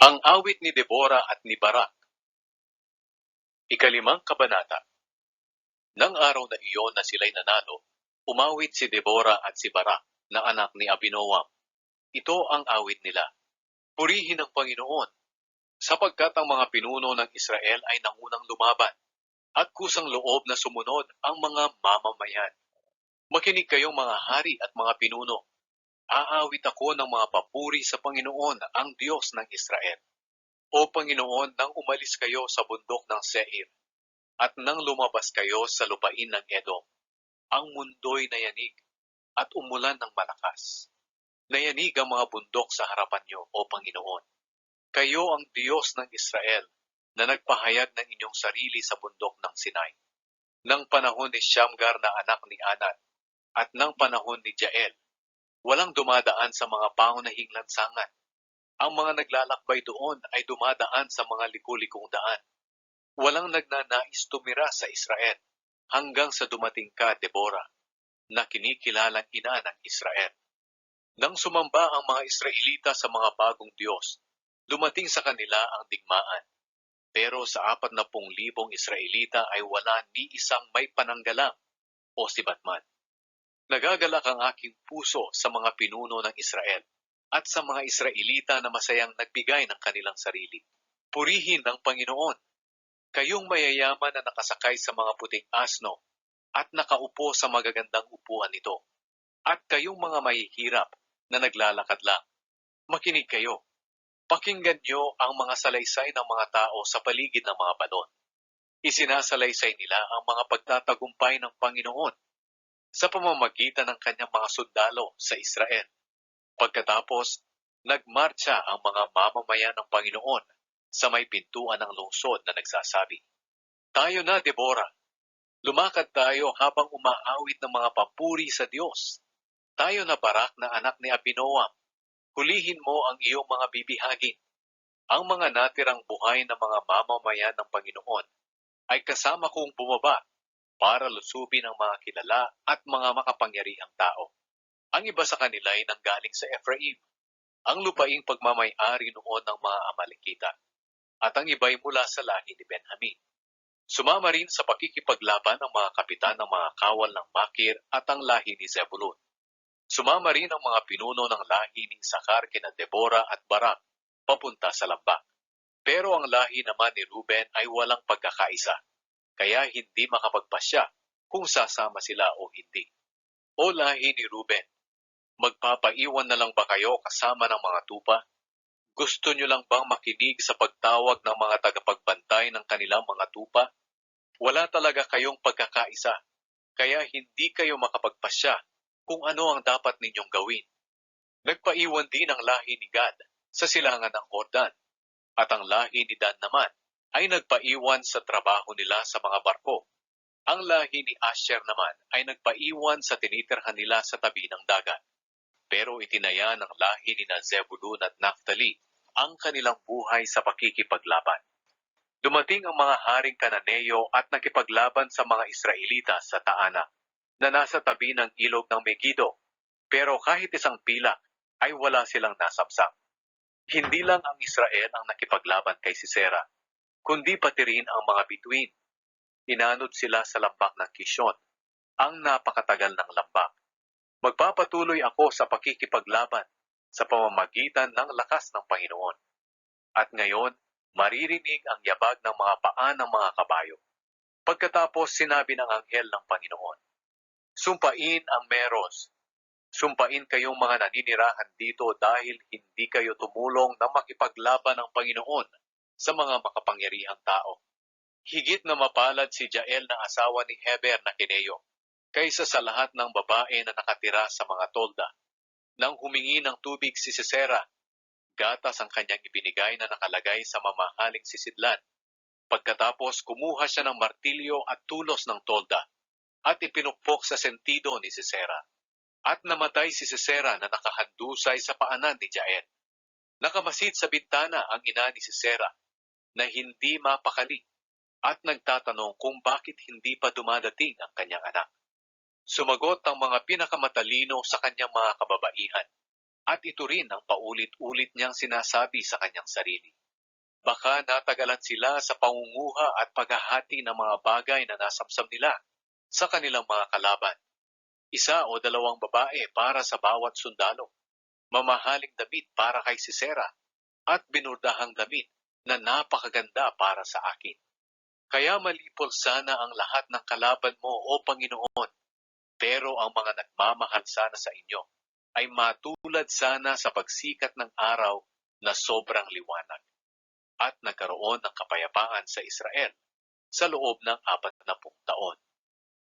Ang awit ni Deborah at ni Barak. Ikalimang kabanata. Nang araw na iyon na sila'y nanalo, umawit si Deborah at si Barak na anak ni Abinoam. Ito ang awit nila. Purihin ang Panginoon, sapagkat ang mga pinuno ng Israel ay nangunang lumaban, at kusang loob na sumunod ang mga mamamayan. Makinig kayong mga hari at mga pinuno. Aawit ako ng mga papuri sa Panginoon, ang Diyos ng Israel. O Panginoon, nang umalis kayo sa bundok ng Seir, at nang lumabas kayo sa lupain ng Edom, ang mundo'y nayanig, at umulan ng malakas. Nayanig ang mga bundok sa harapan niyo, O Panginoon. Kayo ang Diyos ng Israel, na nagpahayag ng inyong sarili sa bundok ng Sinai. Nang panahon ni Shamgar na anak ni Anat, at nang panahon ni Jael, walang dumadaan sa mga pangunahing lansangan. Ang mga naglalakbay doon ay dumadaan sa mga liku-likong daan. Walang nagnanais tumira sa Israel, hanggang sa dumating ka, Deborah, na kinikilalang ina ng Israel. Nang sumamba ang mga Israelita sa mga bagong Diyos, dumating sa kanila ang digmaan. Pero sa 40,000 Israelita ay wala ni isang may pananggalang o sibatman. Nagagalak ang aking puso sa mga pinuno ng Israel at sa mga Israelita na masayang nagbigay ng kanilang sarili. Purihin ng Panginoon, kayong mayayaman na nakasakay sa mga puting asno at nakaupo sa magagandang upuan nito, at kayong mga mahihirap na naglalakad lang. Makinig kayo. Pakinggan niyo ang mga salaysay ng mga tao sa paligid ng mga balon. Isinasalaysay nila ang mga pagtatagumpay ng Panginoon sa pamamagitan ng kanyang mga sundalo sa Israel. Pagkatapos, nagmarcha ang mga mamamayan ng Panginoon sa may pintuan ng lungsod na nagsasabi, "Tayo na, Deborah! Lumakad tayo habang umaawit ng mga papuri sa Diyos. Tayo na, Barak na anak ni Abinoam. Hulihin mo ang iyong mga bibihagin. Ang mga natirang buhay ng mga mamamayan ng Panginoon ay kasama kong bumaba para lusubin ang mga kilala at mga makapangyarihang tao. Ang iba sa kanila ay nanggaling sa Ephraim, ang lupaing pagmamay-ari noon ng mga Amalekita, at ang iba'y mula sa lahi ni Benjamin. Sumama rin sa pakikipaglaban ang mga kapitan ng mga kawal ng Makir at ang lahi ni Zebulun. Sumama rin ang mga pinuno ng lahi ni Isakar kina Deborah at Barak papunta sa lambak. Pero ang lahi naman ni Ruben ay walang pagkakaisa, kaya hindi makapagpasya kung sasama sila o hindi. O lahi ni Ruben, magpapaiwan na lang ba kayo kasama ng mga tupa? Gusto nyo lang bang makinig sa pagtawag ng mga tagapagbantay ng kanilang mga tupa? Wala talaga kayong pagkakaisa, kaya hindi kayo makapagpasya kung ano ang dapat ninyong gawin. Nagpaiwan din ang lahi ni Gad sa silangan ng Jordan, at ang lahi ni Dan naman ay nagpaiwan sa trabaho nila sa mga barko. Ang lahi ni Asher naman ay nagpaiwan sa tinitirhan nila sa tabi ng dagat. Pero itinaya ng lahi ni Zebulun at Naphtali ang kanilang buhay sa pakikipaglaban. Dumating ang mga haring Kananeo at nakipaglaban sa mga Israelita sa Taana, na nasa tabi ng ilog ng Megido, pero kahit isang pilak ay wala silang nasapsap. Hindi lang ang Israel ang nakipaglaban kay Sisera, kundi pati rin ang mga bituin. Inanod sila sa lambak ng Kishon, ang napakatagal ng lambak. Magpapatuloy ako sa pakikipaglaban sa pamamagitan ng lakas ng Panginoon. At ngayon, maririnig ang yabag ng mga paa ng mga kabayo. Pagkatapos sinabi ng anghel ng Panginoon, "Sumpain ang Meros. Sumpain kayong mga naninirahan dito dahil hindi kayo tumulong na makipaglaban ng Panginoon sa mga makapangyarihang tao. Higit na mapalad si Jael na asawa ni Heber na Kineo, kaysa sa lahat ng babae na nakatira sa mga tolda. Nang humingi ng tubig si Sisera, gatas ang kanyang ibinigay na nakalagay sa mamahaling sisidlan. Pagkatapos kumuha siya ng martilyo at tulos ng tolda, at ipinukpok sa sentido ni Sisera. At namatay si Sisera na nakahandusay sa paanan ni Jael. Nakamasid sa bintana ang ina ni Sisera, na hindi mapakali, at nagtatanong kung bakit hindi pa dumadating ang kanyang anak. Sumagot ang mga pinakamatalino sa kanyang mga kababaihan, At ito rin ang paulit-ulit niyang sinasabi sa kanyang sarili. Baka natagalan sila sa pangunguha at paghahati ng mga bagay na nasamsam nila sa kanilang mga kalaban. Isa o dalawang babae para sa bawat sundalo, mamahaling damit para kay Sisera, at binurdahang damit na napakaganda para sa akin. Kaya malipol sana ang lahat ng kalaban mo, O Panginoon, pero ang mga nagmamahal sana sa inyo ay matulad sana sa pagsikat ng araw na sobrang liwanag. At nagkaroon ng kapayapaan sa Israel sa loob ng 40 taon.